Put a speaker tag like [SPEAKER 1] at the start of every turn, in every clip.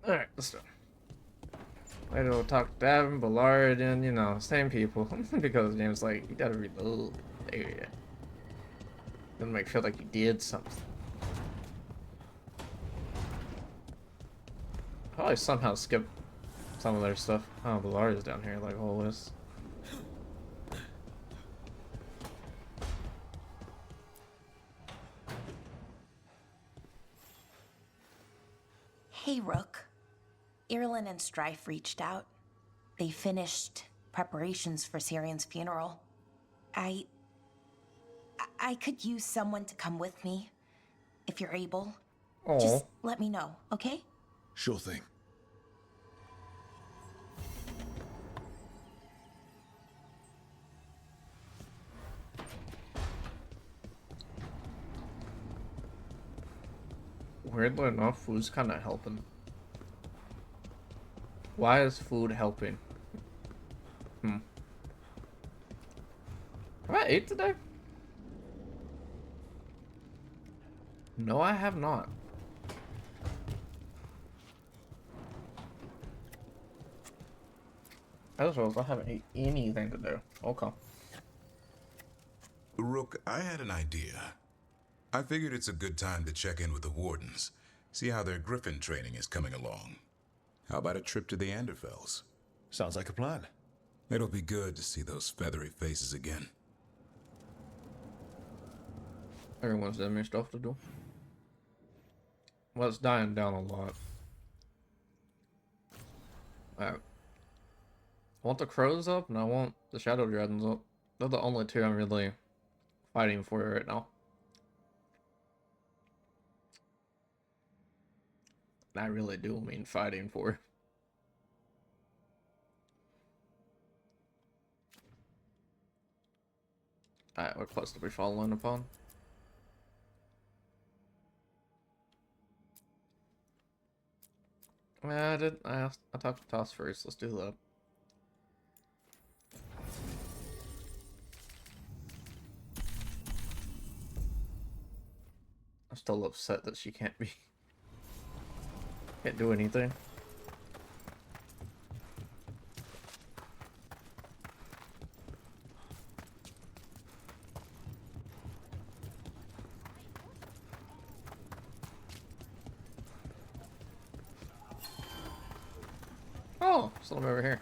[SPEAKER 1] Alright, let's do it. Later we'll talk to Davin, Ballard, and, you know, same people. Because James like, you gotta reload. There you go. Doesn't make feel like you did something. Probably somehow skip some of their stuff. Oh, Ballard is down here like always.
[SPEAKER 2] Hey, Rook. Irulan and Strife reached out. They finished preparations for Syrian's funeral. I could use someone to come with me, if you're able.
[SPEAKER 1] Oh.
[SPEAKER 2] Just let me know, okay?
[SPEAKER 3] Sure thing.
[SPEAKER 1] Weirdly enough, food's kind of helping. Why is food helping? Have I ate today? No, I have not. I suppose I haven't ate anything to do. Okay.
[SPEAKER 4] Rook, I had an idea. I figured it's a good time to check in with the wardens, see how their griffin training is coming along. How about a trip to the Anderfells?
[SPEAKER 3] Sounds like a plan.
[SPEAKER 4] It'll be good to see those feathery faces again.
[SPEAKER 1] Everyone's got more stuff to do. Well, it's dying down a lot. Alright. I want the crows up, and I want the shadow dragons up. They're the only two I'm really fighting for right now. And I really do mean fighting for. Alright, what quest are we following upon? I talked to Toss first. Let's do that. I'm still upset that she can't do anything. Oh, still over here.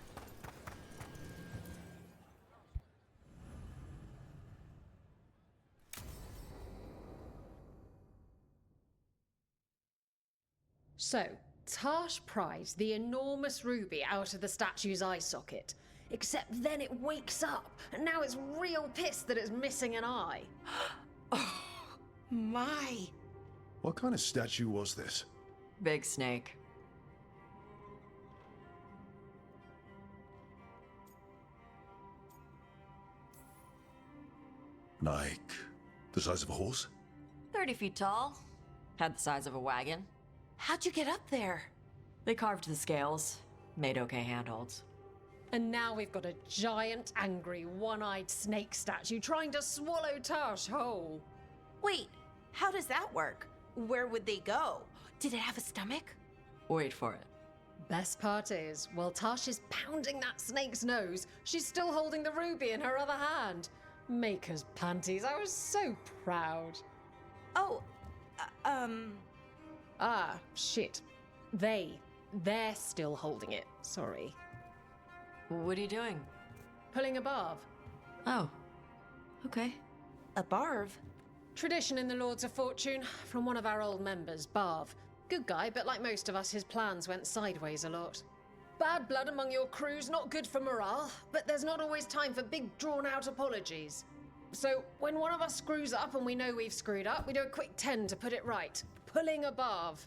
[SPEAKER 5] So, Tash prized the enormous ruby out of the statue's eye socket. Except then it wakes up, and now it's real pissed that it's missing an eye.
[SPEAKER 2] Oh, my.
[SPEAKER 3] What kind of statue was this?
[SPEAKER 6] Big snake.
[SPEAKER 3] Like, the size of a horse?
[SPEAKER 6] 30 feet tall. Had the size of a wagon.
[SPEAKER 2] How'd you get up there?
[SPEAKER 6] They carved the scales. Made okay handholds.
[SPEAKER 5] And now we've got a giant, angry, one-eyed snake statue trying to swallow Tash whole.
[SPEAKER 2] Wait, how does that work? Where would they go? Did it have a stomach?
[SPEAKER 6] Wait for it.
[SPEAKER 5] Best part is, while Tash is pounding that snake's nose, she's still holding the ruby in her other hand. Maker's panties, I was so proud.
[SPEAKER 2] Oh,
[SPEAKER 5] Ah, shit. They're still holding it. Sorry.
[SPEAKER 6] What are you doing?
[SPEAKER 5] Pulling a barb.
[SPEAKER 6] Oh. Okay.
[SPEAKER 2] a barv?
[SPEAKER 5] Tradition in the Lords of Fortune, from one of our old members, Barv. Good guy, but like most of us, his plans went sideways a lot. Bad blood among your crew's not good for morale, but there's not always time for big, drawn-out apologies. So, when one of us screws up and we know we've screwed up, we do a quick 10 to put it right. Pulling a barv.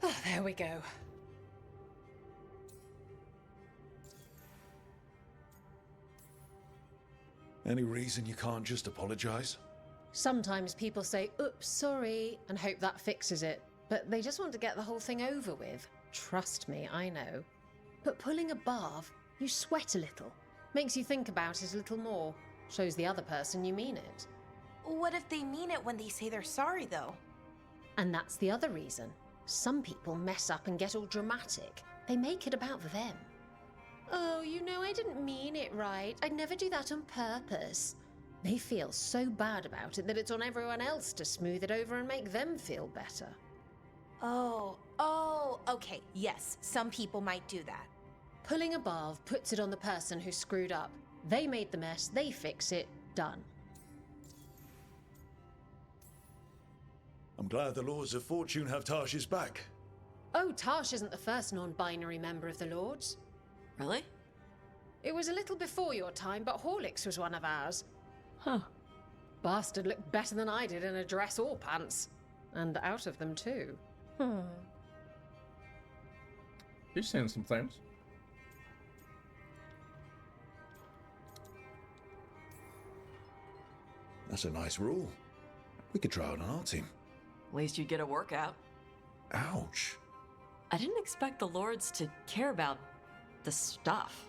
[SPEAKER 5] Oh, there we go.
[SPEAKER 3] Any reason you can't just apologize?
[SPEAKER 5] Sometimes people say, oops, sorry, and hope that fixes it. But they just want to get the whole thing over with. Trust me, I know. But pulling a barv, you sweat a little. Makes you think about it a little more. Shows the other person you mean it.
[SPEAKER 2] What if they mean it when they say they're sorry, though?
[SPEAKER 5] And that's the other reason. Some people mess up and get all dramatic. They make it about them. Oh, you know, I didn't mean it right. I'd never do that on purpose. They feel so bad about it that it's on everyone else to smooth it over and make them feel better.
[SPEAKER 2] Oh, okay. Yes, some people might do that.
[SPEAKER 5] Pulling a barb puts it on the person who screwed up. They made the mess, they fix it, done.
[SPEAKER 3] I'm glad the Lords of Fortune have Tarsh's back.
[SPEAKER 5] Oh, Tarsh isn't the first non-binary member of the Lords.
[SPEAKER 6] Really?
[SPEAKER 5] It was a little before your time, but Horlicks was one of ours.
[SPEAKER 6] Huh.
[SPEAKER 5] Bastard looked better than I did in a dress or pants. And out of them too.
[SPEAKER 1] He's seen some things.
[SPEAKER 3] That's a nice rule. We could try it on our team.
[SPEAKER 6] At least you'd get a workout.
[SPEAKER 3] Ouch.
[SPEAKER 6] I didn't expect the Lords to care about the stuff.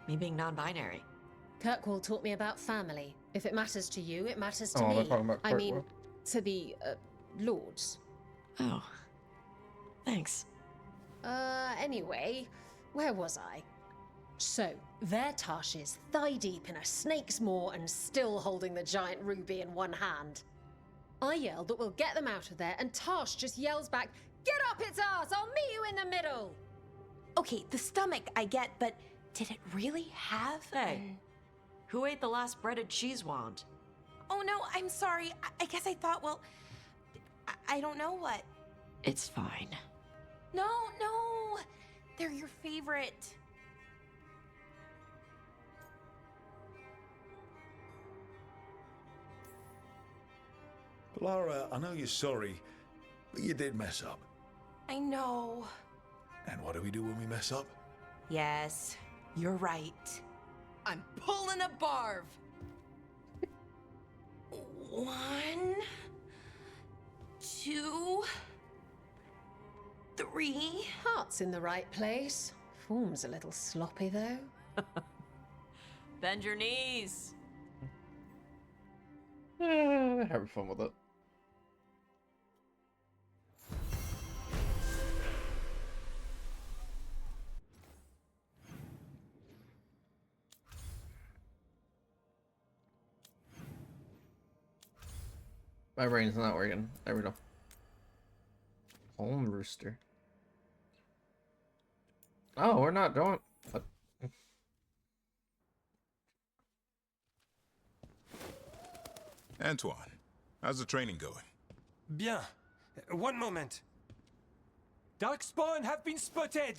[SPEAKER 6] Me being non-binary.
[SPEAKER 5] Kirkwall taught me about family. If it matters to you, it matters to
[SPEAKER 1] Oh,
[SPEAKER 5] me.
[SPEAKER 1] they're talking about
[SPEAKER 5] I mean,
[SPEAKER 1] Kirkwall.
[SPEAKER 5] to the, Lords.
[SPEAKER 6] Oh. Thanks.
[SPEAKER 5] Anyway, where was I? So, there Tarsh is, thigh-deep in a snake's maw and still holding the giant ruby in one hand. I yelled that we'll get them out of there, and Tarsh just yells back, "Get up its ass! I'll meet you in the middle!"
[SPEAKER 2] Okay, the stomach I get, but did it really have
[SPEAKER 6] Hey. Who ate the last breaded cheese wand?
[SPEAKER 2] Oh no, I'm sorry. I guess I thought, well, I don't know what.
[SPEAKER 6] It's fine.
[SPEAKER 2] No, they're your favorite.
[SPEAKER 3] Lara, I know you're sorry, but you did mess up.
[SPEAKER 2] I know.
[SPEAKER 3] And what do we do when we mess up?
[SPEAKER 2] Yes, you're right. I'm pulling a barb. 1, 2, 3.
[SPEAKER 5] Heart's in the right place. Form's a little sloppy, though.
[SPEAKER 6] Bend your knees.
[SPEAKER 1] Having fun with it. My brain's not working. There we go. Home rooster. Oh, we're not doing. What?
[SPEAKER 4] Antoine, how's the training going?
[SPEAKER 7] Bien. One moment. Darkspawn have been spotted.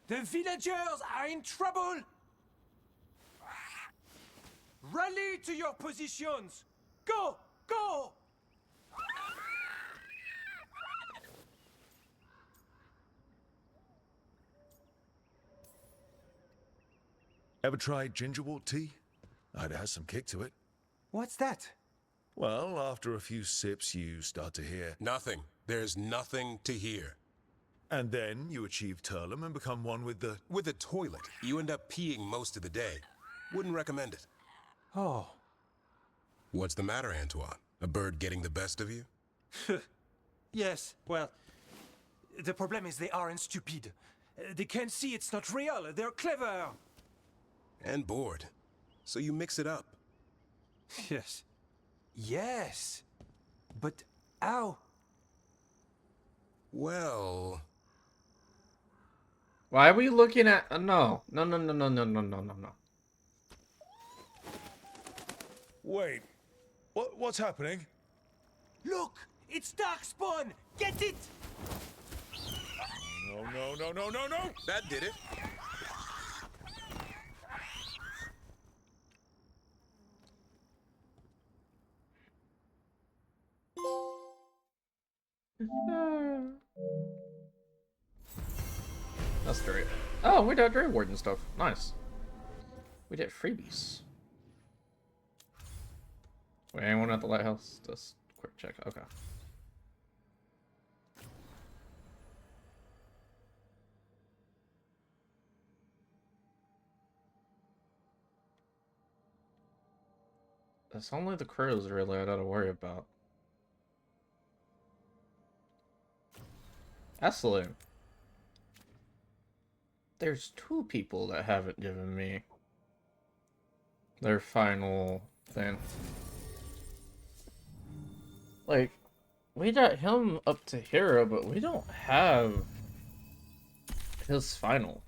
[SPEAKER 7] The villagers are in trouble. Rally to your positions. Go! Go!
[SPEAKER 3] Ever tried gingerwort tea? It has some kick to it.
[SPEAKER 7] What's that?
[SPEAKER 3] Well, after a few sips, you start to hear.
[SPEAKER 8] Nothing. There's nothing to hear.
[SPEAKER 3] And then you achieve Turlum and become one with the...
[SPEAKER 8] With the toilet, you end up peeing most of the day. Wouldn't recommend it.
[SPEAKER 7] Oh.
[SPEAKER 8] What's the matter, Antoine? A bird getting the best of you?
[SPEAKER 7] Yes, well, the problem is they aren't stupid. They can see it's not real. They're clever.
[SPEAKER 8] And bored. So you mix it up.
[SPEAKER 7] Yes. Yes. But how?
[SPEAKER 8] Well...
[SPEAKER 1] Why are we looking at? No.
[SPEAKER 3] Wait. What's happening?
[SPEAKER 7] Look! It's Darkspawn! Get it!
[SPEAKER 3] No.
[SPEAKER 8] That did it.
[SPEAKER 1] That's great. Oh, we did Grey Warden stuff. Nice. We did freebies. Wait, anyone at the lighthouse? Just quick check. Okay. It's only the crows really I gotta worry about. Absolutely. There's two people that haven't given me their final thing. Like, we got him up to hero, but we don't have his final.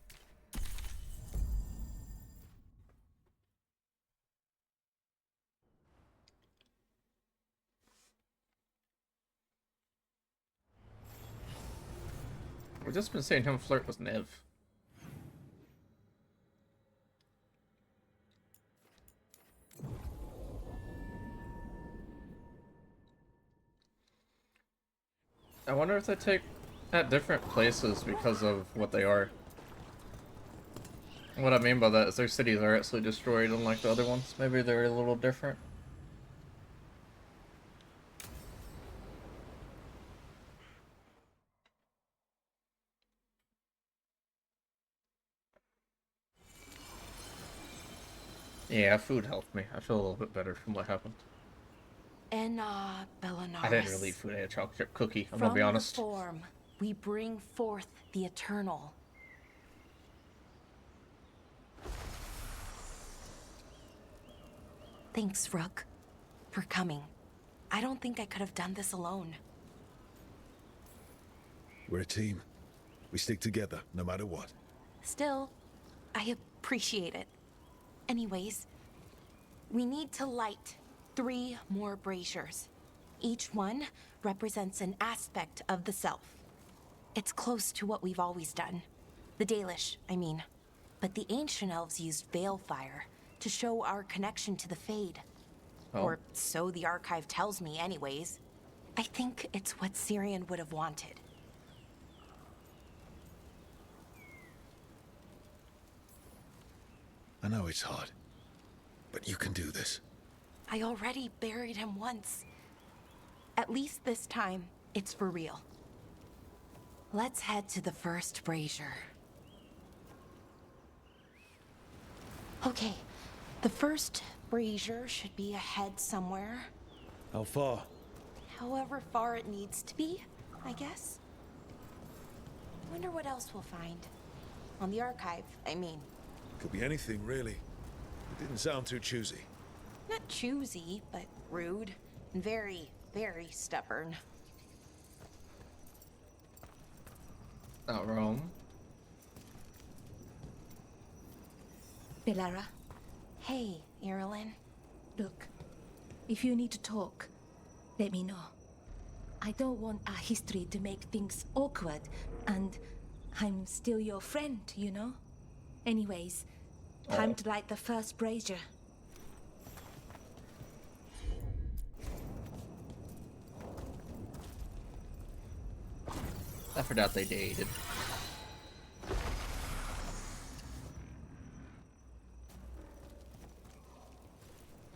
[SPEAKER 1] We've just been seeing him flirt with Nev. I wonder if they take at different places because of what they are. What I mean by that is their cities are absolutely destroyed, unlike the other ones. Maybe they're a little different. Yeah, food helped me. I feel a little bit better from what happened.
[SPEAKER 2] Bellanaris.
[SPEAKER 1] I didn't really eat food. I had a chocolate chip cookie. I'm gonna be honest.
[SPEAKER 2] From the form, we bring forth the eternal. Thanks, Rook, for coming. I don't think I could have done this alone.
[SPEAKER 3] We're a team. We stick together, no matter what.
[SPEAKER 2] Still, I appreciate it. Anyways, we need to light 3 more braziers. Each one represents an aspect of the self. It's close to what we've always done. The Dalish, I mean. But the ancient elves used veil fire to show our connection to the Fade.
[SPEAKER 1] Oh.
[SPEAKER 2] Or so the archive tells me anyways. I think it's what Syrian would have wanted.
[SPEAKER 3] I know it's hard, but you can do this.
[SPEAKER 2] I already buried him once. At least this time, it's for real. Let's head to the first brazier. Okay, the first brazier should be ahead somewhere.
[SPEAKER 3] How far?
[SPEAKER 2] However far it needs to be, I guess. Wonder what else we'll find. On the archive, I mean.
[SPEAKER 3] Could be anything, really. It didn't sound too choosy.
[SPEAKER 2] Not choosy, but rude. And very, very stubborn.
[SPEAKER 1] Not wrong.
[SPEAKER 9] Belara,
[SPEAKER 2] Hey, Irilyn.
[SPEAKER 9] look. If you need to talk, let me know. I don't want our history to make things awkward, and I'm still your friend, you know? Anyways, time to light the first brazier.
[SPEAKER 1] I forgot they dated.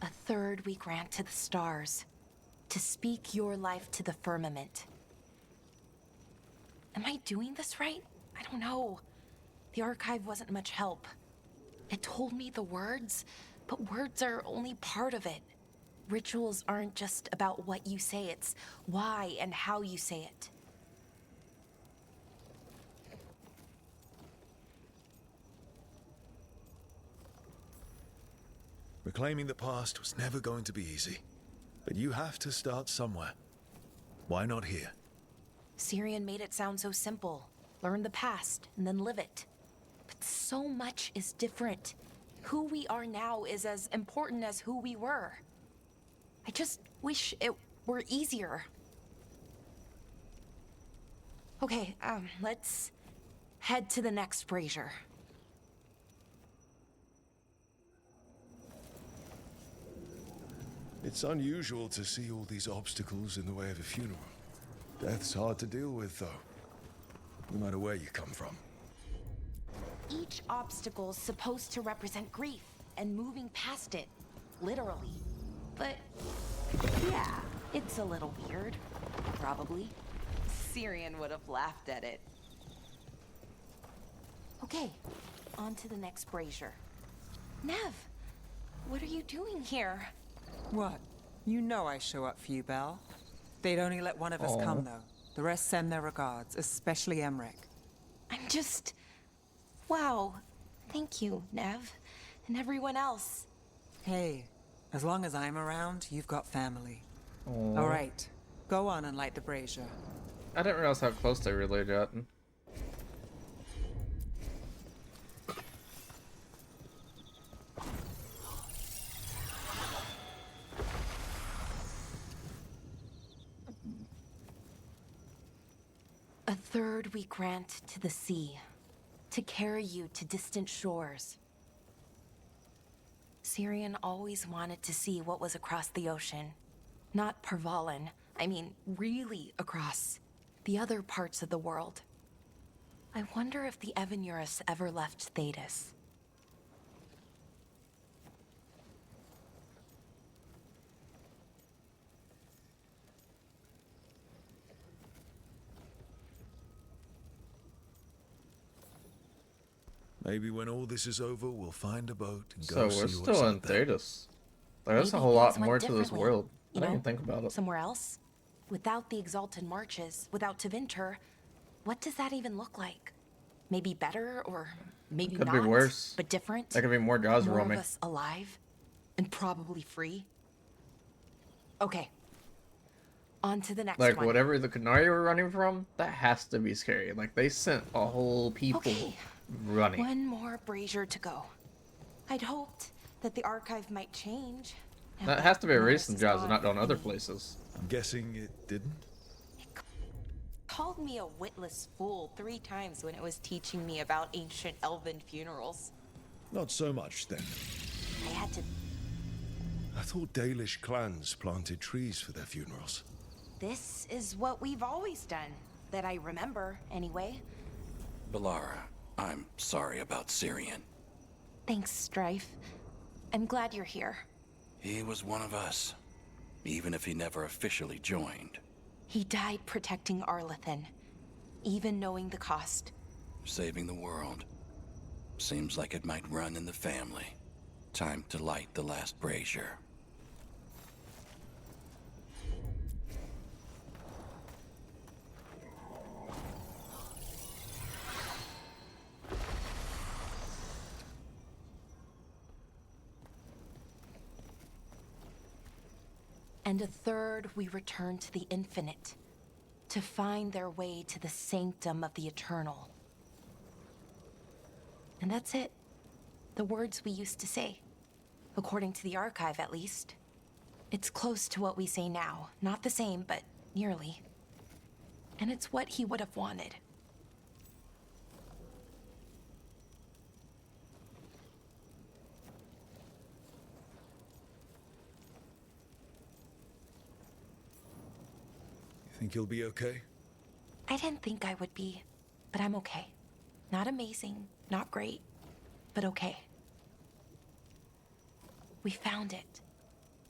[SPEAKER 2] A third we grant to the stars. To speak your life to the firmament. Am I doing this right? I don't know. The archive wasn't much help. It told me the words, but words are only part of it. Rituals aren't just about what you say, it's why and how you say it.
[SPEAKER 3] Reclaiming the past was never going to be easy. But you have to start somewhere. Why not here?
[SPEAKER 2] Syrian made it sound so simple. Learn the past and then live it. But so much is different. Who we are now is as important as who we were. I just wish it were easier. Okay, let's head to the next brazier.
[SPEAKER 3] It's unusual to see all these obstacles in the way of a funeral. Death's hard to deal with, though. No matter where you come from.
[SPEAKER 2] Each obstacle's supposed to represent grief and moving past it, literally. But yeah, it's a little weird, probably. Syrian would have laughed at it. Okay, on to the next brazier. Nev, what are you doing here?
[SPEAKER 10] What? You know I show up for you, Belle. They'd only let one of us come, though. The rest send their regards, especially Emmerich.
[SPEAKER 2] I'm just... Wow. Thank you, Nev. And everyone else.
[SPEAKER 10] Hey, as long as I'm around, you've got family.
[SPEAKER 1] Aw.
[SPEAKER 10] All right, go on and light the brazier.
[SPEAKER 1] I didn't realize how close they really gotten.
[SPEAKER 2] A third we grant to the sea, to carry you to distant shores. Syrian always wanted to see what was across the ocean. Not Pervalin, I mean really across. The other parts of the world. I wonder if the Evanurus ever left Thetis.
[SPEAKER 3] Maybe when all this is over, we'll find a boat and
[SPEAKER 1] So
[SPEAKER 3] go
[SPEAKER 1] we're
[SPEAKER 3] see what's
[SPEAKER 1] still in
[SPEAKER 3] out there.
[SPEAKER 1] Thetis. Like, there's a
[SPEAKER 2] Maybe
[SPEAKER 1] whole lot
[SPEAKER 2] things went
[SPEAKER 1] more to this
[SPEAKER 2] differently,
[SPEAKER 1] world. I
[SPEAKER 2] you
[SPEAKER 1] didn't
[SPEAKER 2] know,
[SPEAKER 1] even think about it.
[SPEAKER 2] somewhere else? Without the Exalted Marches, without Tevinter, what does that even look like? Maybe better, or maybe
[SPEAKER 1] Could
[SPEAKER 2] not,
[SPEAKER 1] be worse.
[SPEAKER 2] but different?
[SPEAKER 1] There could be more gods
[SPEAKER 2] More
[SPEAKER 1] roaming.
[SPEAKER 2] of us alive? And probably free? Okay. On to the next
[SPEAKER 1] Like,
[SPEAKER 2] one.
[SPEAKER 1] whatever the Canary were running from, that has to be scary. Like, they sent a whole people
[SPEAKER 2] Okay.
[SPEAKER 1] running.
[SPEAKER 2] One more brazier to go. I'd hoped that the archive might change. now
[SPEAKER 1] That has to be a
[SPEAKER 2] Norris
[SPEAKER 1] reason
[SPEAKER 2] is
[SPEAKER 1] jobs are
[SPEAKER 2] gone.
[SPEAKER 1] not done
[SPEAKER 2] I
[SPEAKER 1] other
[SPEAKER 2] mean,
[SPEAKER 1] places.
[SPEAKER 3] I'm guessing it didn't?
[SPEAKER 2] Called me a witless fool 3 times when it was teaching me about ancient elven funerals.
[SPEAKER 3] Not so much then.
[SPEAKER 2] I had to...
[SPEAKER 3] I thought Dalish clans planted trees for their funerals.
[SPEAKER 2] This is what we've always done. That I remember, anyway.
[SPEAKER 11] Balara, I'm sorry about Syrian.
[SPEAKER 2] Thanks, Strife. I'm glad you're here.
[SPEAKER 11] He was one of us, even if he never officially joined.
[SPEAKER 2] He died protecting Arlathan, even knowing the cost.
[SPEAKER 11] Saving the world. Seems like it might run in the family. Time to light the last brazier.
[SPEAKER 2] And a third we return to the infinite, to find their way to the sanctum of the eternal. And that's it. The words we used to say. According to the archive, at least. It's close to what we say now. Not the same, but nearly. And it's what he would have wanted.
[SPEAKER 3] You think you'll be okay?
[SPEAKER 2] I didn't think I would be, but I'm okay. Not amazing, not great, but okay. We found it.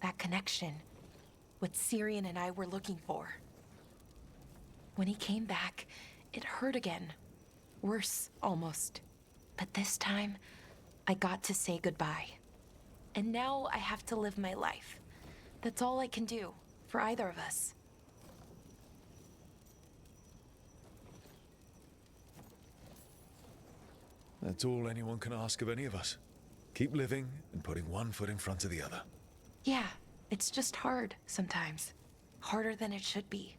[SPEAKER 2] That connection. What Syrian and I were looking for. When he came back, it hurt again. Worse, almost. But this time, I got to say goodbye. And now I have to live my life. That's all I can do, for either of us.
[SPEAKER 3] That's all anyone can ask of any of us. Keep living and putting one foot in front of the other.
[SPEAKER 2] Yeah, it's just hard sometimes. Harder than it should be.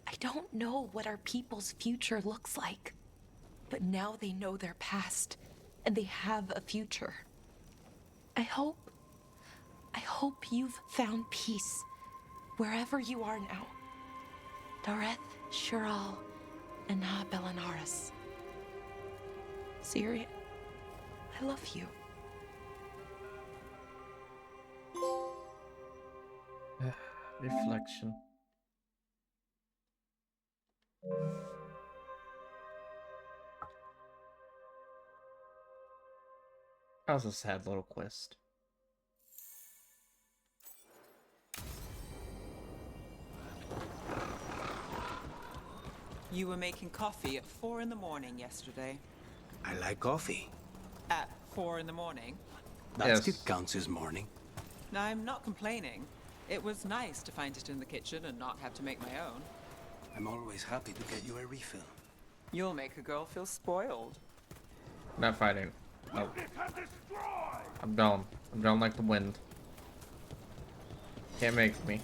[SPEAKER 2] I don't know what our people's future looks like, but now they know their past, and they have a future. I hope you've found peace, wherever you are now. Dareth, Shural, and Na Belanaris. Syrian, I love you.
[SPEAKER 1] Reflection. That was a sad little quest.
[SPEAKER 10] You were making coffee at 4 in the morning yesterday.
[SPEAKER 8] I like coffee.
[SPEAKER 10] At 4 in the morning?
[SPEAKER 8] That
[SPEAKER 1] Yes.
[SPEAKER 8] still counts as morning.
[SPEAKER 10] Now, I'm not complaining. It was nice to find it in the kitchen and not have to make my own.
[SPEAKER 12] I'm always happy to get you a refill.
[SPEAKER 10] You'll make a girl feel spoiled.
[SPEAKER 1] Not fighting. No. I'm down. I'm down like the wind. Can't make me.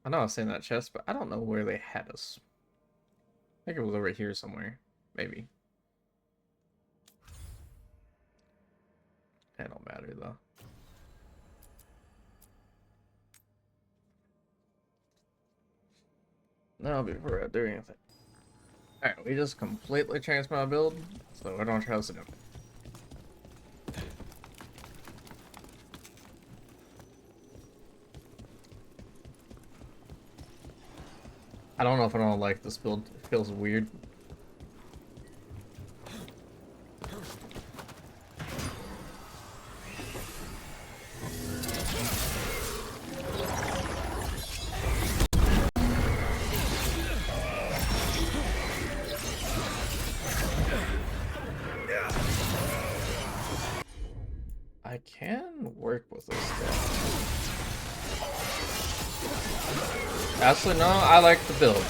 [SPEAKER 1] I know I've seen that chest, but I don't know where they had us. I think it was over here somewhere. Maybe. It don't matter though. No, before I do anything. Alright, we just completely changed my build, so I don't trust it. I don't know if I don't like this build. It feels weird. I can work with this stuff. Actually, no, I like the build.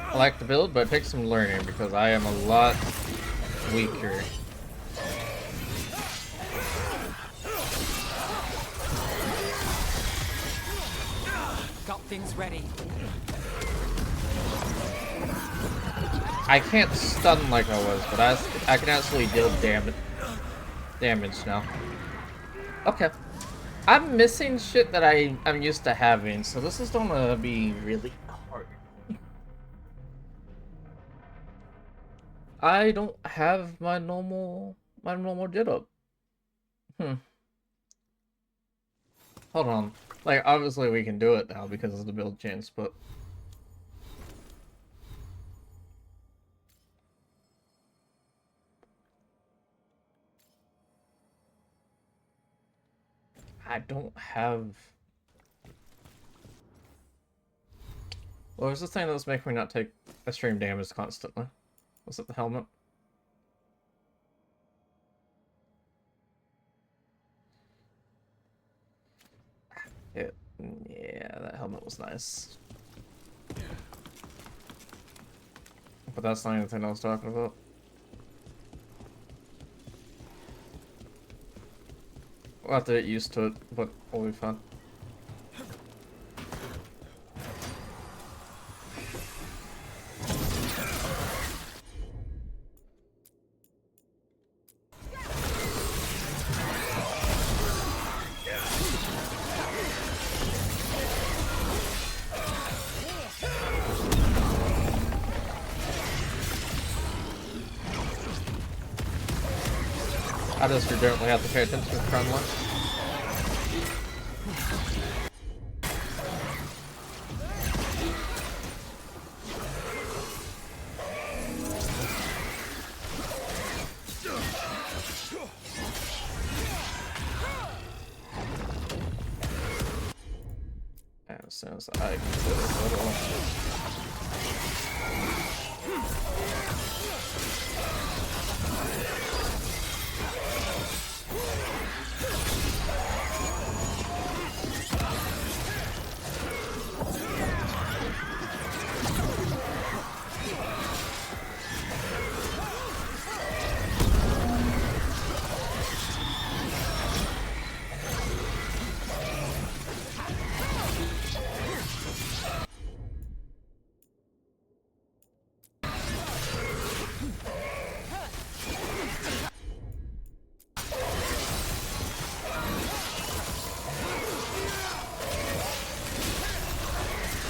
[SPEAKER 1] I like the build, but it takes some learning because I am a lot weaker.
[SPEAKER 10] Got things ready.
[SPEAKER 1] I can't stun like I was, but I can actually deal damage now. Okay. I'm missing shit that I'm used to having, so this is gonna be really hard. I don't have my normal get up. Hold on. Like, obviously we can do it now because of the build change, but I don't have... What was the thing that was making me not take extreme damage constantly? Was it the helmet? Yeah, that helmet was nice. But that's not anything I was talking about. We'll have to get used to it, but we'll be fine. I just don't have to pay attention to the front line. As soon as I can put a little...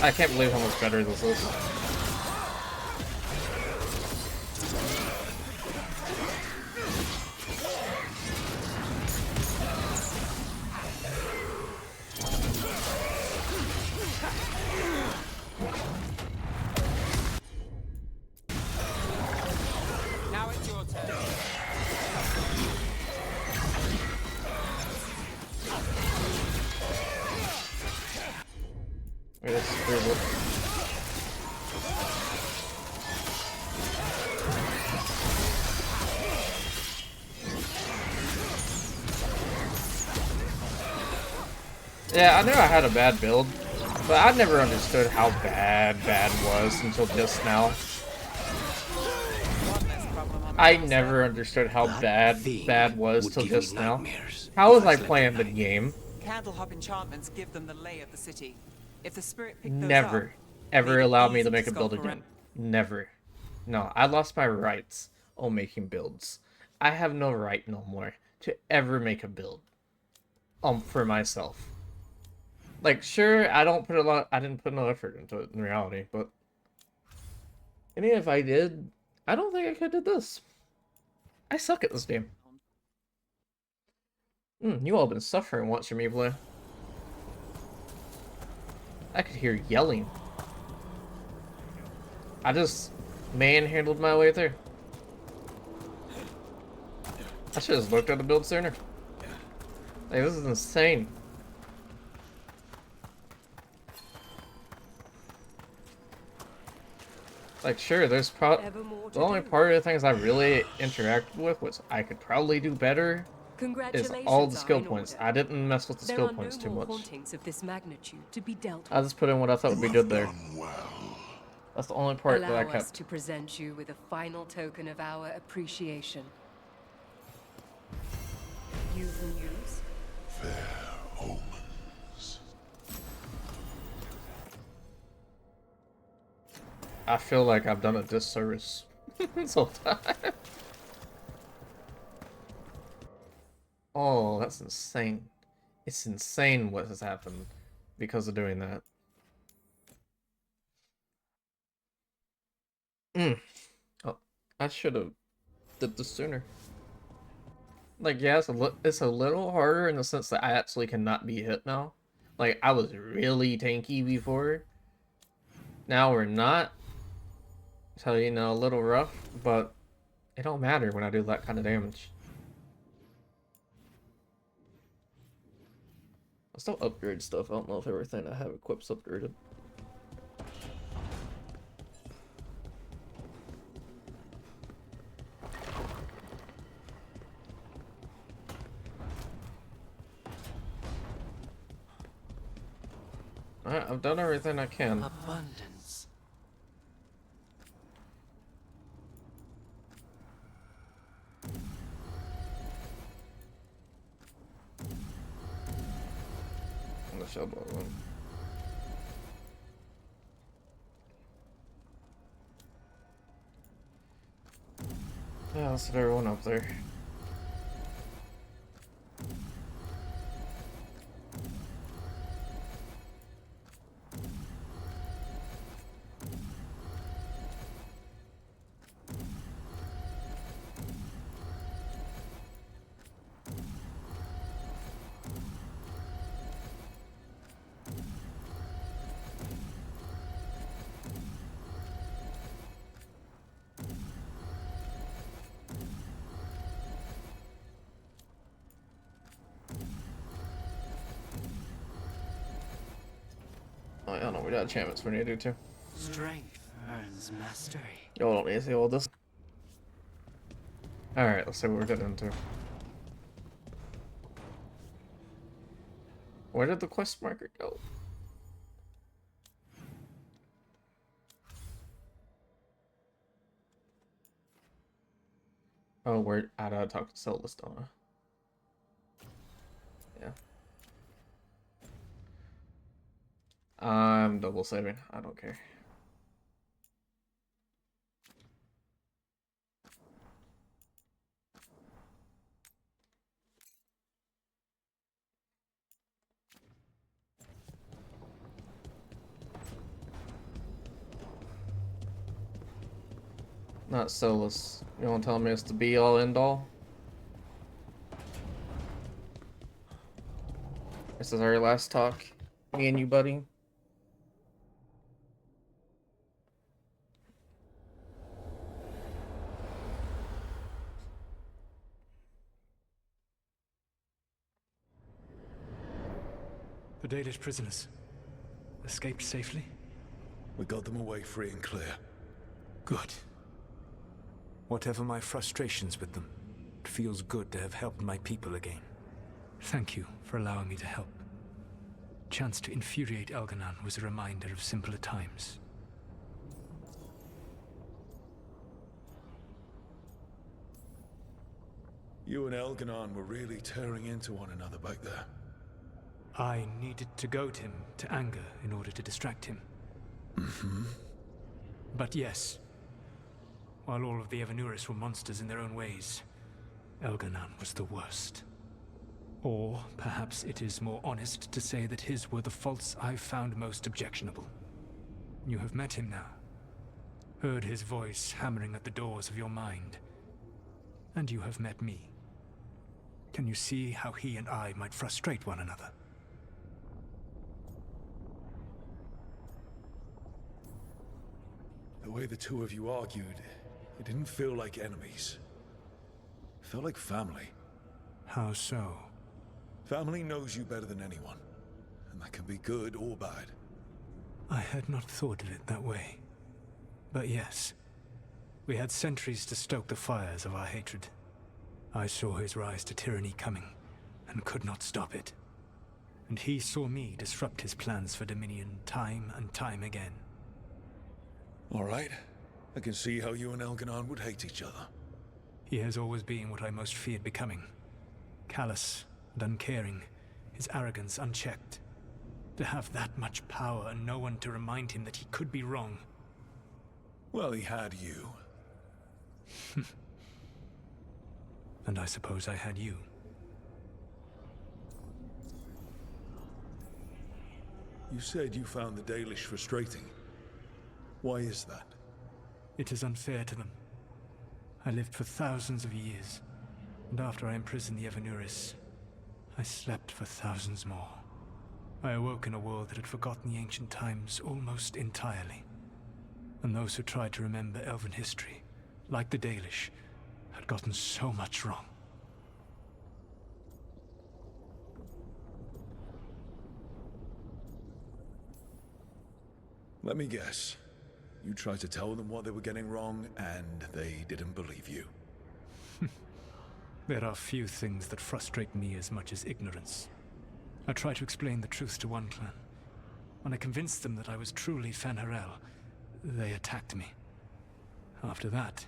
[SPEAKER 1] I can't believe how much better this is.
[SPEAKER 10] Now it's your turn.
[SPEAKER 1] Wait, that's terrible. Yeah, I knew I had a bad build, but I never understood how bad was until just now. I never understood how bad was till just now. How was I playing the game?
[SPEAKER 10] Candlehop enchantments give them the lay of the city. If the spirit picked those
[SPEAKER 1] Never,
[SPEAKER 10] up,
[SPEAKER 1] ever
[SPEAKER 10] made it
[SPEAKER 1] allowed me
[SPEAKER 10] easy
[SPEAKER 1] to make a build
[SPEAKER 10] sculpt around.
[SPEAKER 1] again. Never. No, I lost my rights on making builds. I have no right no more to ever make a build for myself. Like, sure, I didn't put no effort into it in reality, but and if I did, I don't think I could have did this. I suck at this game. You all been suffering watching me play. I could hear yelling. I just manhandled my way through. I should have looked at the build sooner. Like, this is insane. Like, sure, there's the only part of the things I really interacted with was I could probably do better is all the skill points. I didn't mess with the skill points too much.
[SPEAKER 13] Of this magnitude to be dealt with.
[SPEAKER 1] I just put in what I thought would be good there. That's the only part that I
[SPEAKER 13] Allow us
[SPEAKER 1] kept.
[SPEAKER 13] to present you with a final token of our appreciation. You've news?
[SPEAKER 3] Fair omens.
[SPEAKER 1] I feel like I've done a disservice this whole time. Oh, that's insane. It's insane what has happened because of doing that. Oh, I should have did this sooner. Like, yeah, it's a little harder in the sense that I actually cannot be hit now. Like, I was really tanky before. Now we're not. So, you know, a little rough, but it don't matter when I do that kind of damage. I still upgrade stuff. I don't know if everything I have equips upgraded. Alright, I've done everything I can.
[SPEAKER 12] Abundance.
[SPEAKER 1] On the shellboat one. Yeah, let's get everyone up there. Oh, yeah, no, we got enchantments we need to do too.
[SPEAKER 12] Strength earns mastery.
[SPEAKER 1] Y'all don't need to see all this. Alright, let's see what we're getting into. Where did the quest marker go? Oh, where I gotta talk to Solus, don't I? Yeah. I'm double saving. I don't care. Not Solus. You wanna tell me it's the be all end all? This is our last talk. Me and you, buddy.
[SPEAKER 14] The Dalish prisoners. escaped safely?
[SPEAKER 3] We got them away free and clear.
[SPEAKER 14] Good. Whatever my frustrations with them, it feels good to have helped my people again. Thank you for allowing me to help. Chance to infuriate Elganon was a reminder of simpler times.
[SPEAKER 3] You and Elganon were really tearing into one another back there.
[SPEAKER 14] I needed to goad him to anger in order to distract him.
[SPEAKER 3] Mm-hmm.
[SPEAKER 14] But yes, while all of the Evanuris were monsters in their own ways, Elganon was the worst. Or perhaps it is more honest to say that his were the faults I found most objectionable. You have met him now. Heard his voice hammering at the doors of your mind. And you have met me. Can you see how he and I might frustrate one another?
[SPEAKER 3] The way the two of you argued, it didn't feel like enemies. It felt like family.
[SPEAKER 14] How so?
[SPEAKER 3] Family knows you better than anyone, and that can be good or bad.
[SPEAKER 14] I had not thought of it that way. But yes, we had centuries to stoke the fires of our hatred. I saw his rise to tyranny coming, and could not stop it. And he saw me disrupt his plans for Dominion time and time again.
[SPEAKER 3] All right. I can see how you and Elganon would hate each other.
[SPEAKER 14] He has always been what I most feared becoming. Callous and uncaring, his arrogance unchecked. To have that much power and no one to remind him that he could be wrong.
[SPEAKER 3] Well, he had you.
[SPEAKER 14] And I suppose I had you.
[SPEAKER 3] You said you found the Dalish frustrating. Why is that?
[SPEAKER 14] It is unfair to them. I lived for thousands of years, and after I imprisoned the Evanuris, I slept for thousands more. I awoke in a world that had forgotten the ancient times almost entirely. And those who tried to remember Elven history, like the Dalish, had gotten so much wrong.
[SPEAKER 3] Let me guess. You tried to tell them what they were getting wrong, and they didn't believe you.
[SPEAKER 14] There are few things that frustrate me as much as ignorance. I tried to explain the truth to one clan. When I convinced them that I was truly Fen'Harel, they attacked me. After that,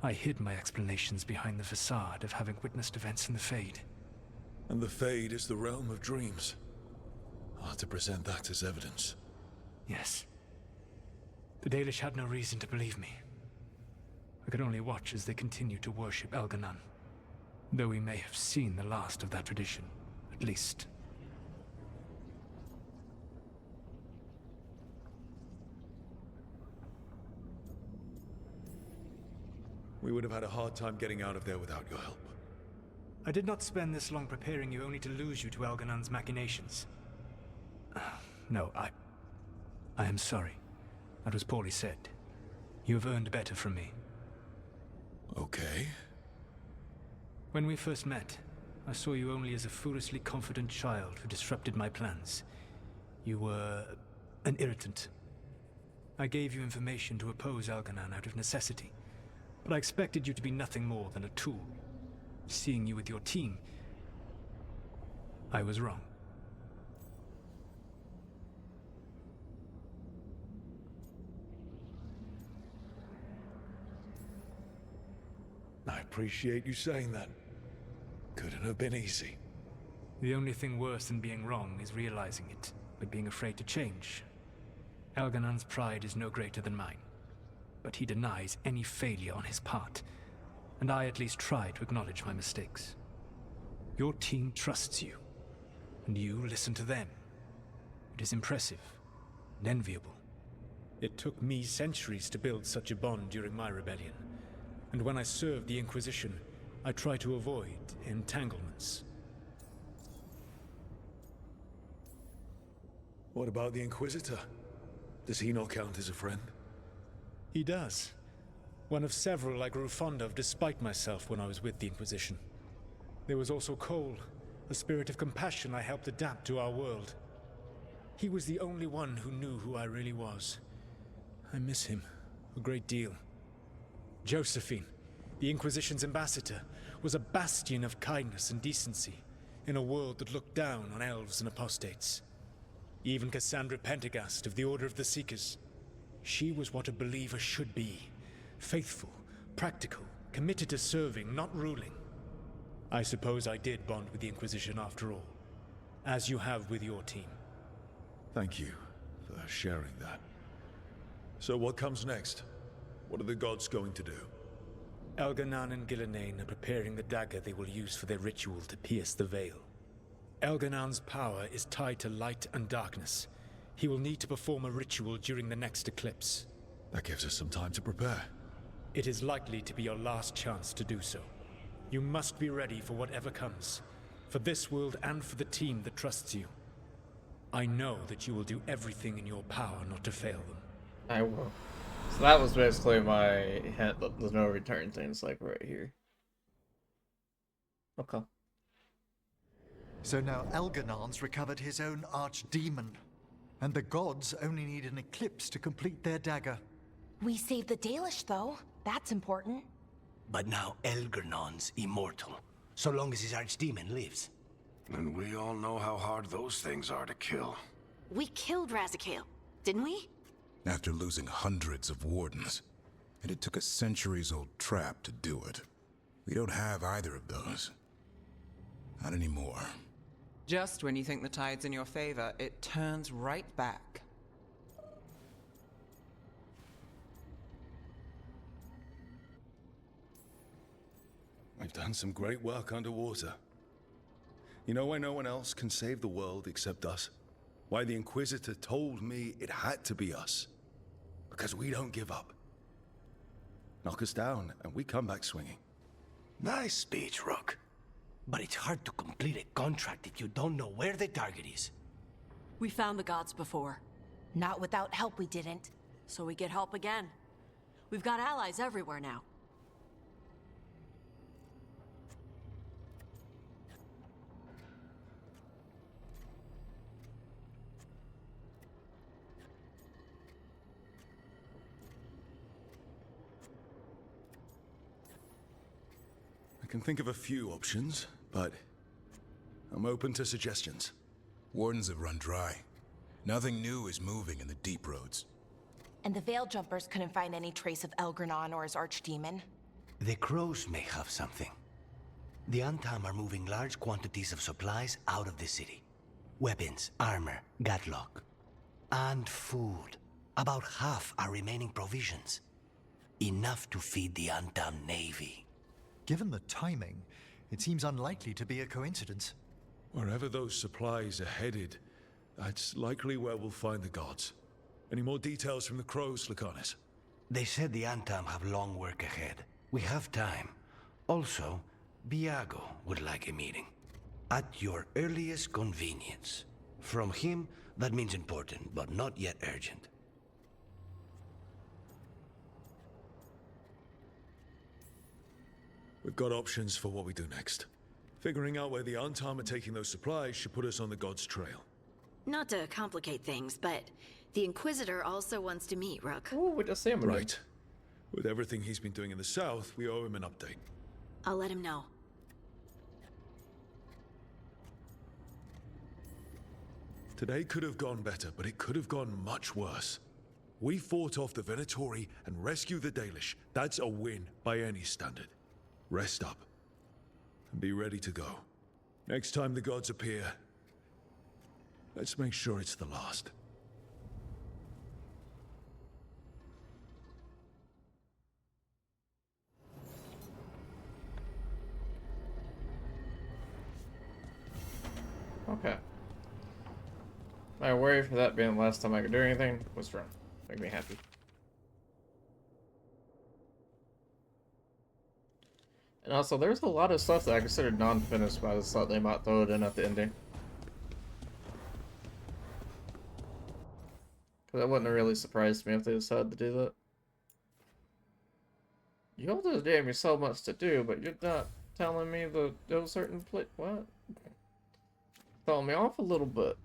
[SPEAKER 14] I hid my explanations behind the facade of having witnessed events in the Fade.
[SPEAKER 3] And the Fade is the realm of dreams. Hard to present that as evidence.
[SPEAKER 14] Yes. The Dalish had no reason to believe me. I could only watch as they continued to worship Elganon, though we may have seen the last of that tradition, at least.
[SPEAKER 3] We would have had a hard time getting out of there without your help.
[SPEAKER 14] I did not spend this long preparing you only to lose you to Elganon's machinations. No, I am sorry. That was poorly said. You have earned better from me.
[SPEAKER 3] Okay.
[SPEAKER 14] When we first met, I saw you only as a foolishly confident child who disrupted my plans. You were an irritant. I gave you information to oppose Elganon out of necessity, but I expected you to be nothing more than a tool. Seeing you with your team, I was wrong.
[SPEAKER 3] I appreciate you saying that. Couldn't have been easy.
[SPEAKER 14] The only thing worse than being wrong is realizing it, but being afraid to change. Elganon's pride is no greater than mine, but he denies any failure on his part, and I at least try to acknowledge my mistakes. Your team trusts you, and you listen to them. It is impressive and enviable. It took me centuries to build such a bond during my rebellion, and when I served the Inquisition, I tried to avoid entanglements.
[SPEAKER 3] What about the Inquisitor? Does he not count as a friend?
[SPEAKER 14] He does. One of several I grew fond of despite myself when I was with the Inquisition. There was also Cole, a spirit of compassion I helped adapt to our world. He was the only one who knew who I really was. I miss him a great deal. Josephine, the Inquisition's ambassador, was a bastion of kindness and decency in a world that looked down on elves and apostates. Even Cassandra Pendergast of the Order of the Seekers. She was what a believer should be. Faithful, practical, committed to serving, not ruling. I suppose I did bond with the Inquisition after all, as you have with your team.
[SPEAKER 3] Thank you for sharing that. So what comes next? What are the gods going to do?
[SPEAKER 14] Elganan and Gillenane are preparing the dagger they will use for their ritual to pierce the veil. Elganan's power is tied to light and darkness. He will need to perform a ritual during the next eclipse.
[SPEAKER 3] That gives us some time to prepare.
[SPEAKER 14] It is likely to be your last chance to do so. You must be ready for whatever comes, for this world and for the team that trusts you. I know that you will do everything in your power not to fail them.
[SPEAKER 1] I will. So that was basically my hint that there's no return things like right here. Okay.
[SPEAKER 15] So now Elganan's recovered his own archdemon, and the gods only need an eclipse to complete their dagger.
[SPEAKER 2] We saved the Dalish, though. That's important.
[SPEAKER 16] But now Elganan's immortal, so long as his archdemon lives.
[SPEAKER 17] And we all know how hard those things are to kill.
[SPEAKER 18] We killed Razikale, didn't we?
[SPEAKER 4] After losing hundreds of wardens. And it took a centuries-old trap to do it. We don't have either of those. Not anymore.
[SPEAKER 10] Just when you think the tide's in your favor, it turns right back.
[SPEAKER 3] We've done some great work underwater. You know why no one else can save the world except us? Why the Inquisitor told me it had to be us? Because we don't give up. Knock us down, and we come back swinging.
[SPEAKER 16] Nice speech, Rook. But it's hard to complete a contract if you don't know where the target is.
[SPEAKER 6] We found the gods before.
[SPEAKER 2] Not without help, we didn't.
[SPEAKER 6] So we get help again. We've got allies everywhere now.
[SPEAKER 3] I can think of a few options, but I'm open to suggestions.
[SPEAKER 4] Wardens have run dry. Nothing new is moving in the deep roads.
[SPEAKER 2] And the Veil Jumpers couldn't find any trace of Elgranon or his archdemon.
[SPEAKER 16] The crows may have something. The Antam are moving large quantities of supplies out of the city. Weapons, armor, gatlock. And food. About half are remaining provisions. Enough to feed the Antam navy.
[SPEAKER 15] Given the timing, it seems unlikely to be a coincidence.
[SPEAKER 3] Wherever those supplies are headed, that's likely where we'll find the gods. Any more details from the crows, Lucanus?
[SPEAKER 16] They said the Antam have long work ahead. We have time. Also, Biago would like a meeting. At your earliest convenience. From him, that means important, but not yet urgent.
[SPEAKER 3] We've got options for what we do next. Figuring out where the Antam are taking those supplies should put us on the gods' trail.
[SPEAKER 18] Not to complicate things, but the Inquisitor also wants to meet Rook.
[SPEAKER 1] Oh, with the salmon.
[SPEAKER 3] Right. With everything he's been doing in the south, we owe him an update.
[SPEAKER 18] I'll let him know.
[SPEAKER 3] Today could have gone better, but it could have gone much worse. We fought off the Venatori and rescued the Dalish. That's a win by any standard. Rest up. And be ready to go. Next time the gods appear, let's make sure it's the last.
[SPEAKER 1] Okay. My worry for that being the last time I could do anything was wrong. Make me happy. And also, there's a lot of stuff that I considered non-finished, but I just thought they might throw it in at the ending. Because that wouldn't have really surprised me if they decided to do that. You all just gave me so much to do, but you're not telling me that there was certain what? Throwing me off a little bit.